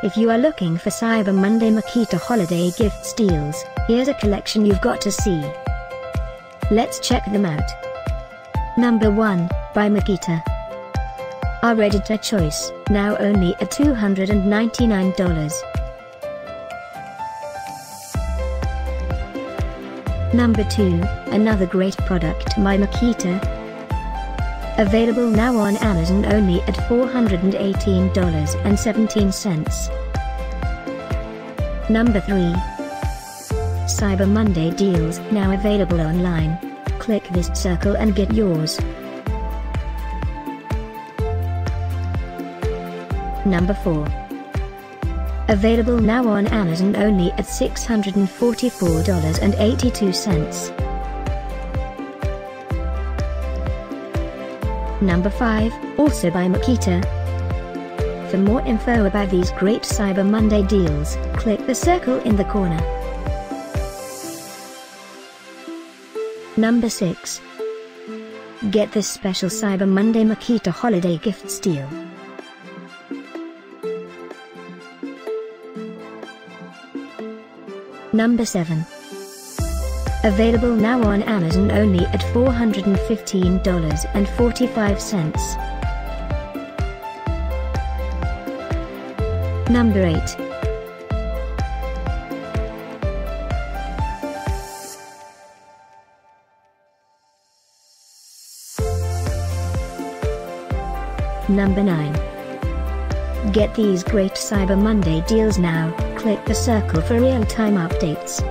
If you are looking for Cyber Monday Makita holiday gifts deals, here's a collection you've got to see. Let's check them out. Number 1, by Makita. Our editor choice, now only at $299. Number 2, another great product by Makita. Available now on Amazon only at $418.17. Number 3. Cyber Monday deals now available online. Click this circle and get yours. Number 4. Available now on Amazon only at $644.82. Number 5, also by Makita. For more info about these great Cyber Monday deals, click the circle in the corner. Number 6. Get this special Cyber Monday Makita holiday gifts deal. Number 7. Available now on Amazon only at $415.45. Number 8. Number 9. Get these great Cyber Monday deals now. Click the circle for real-time updates.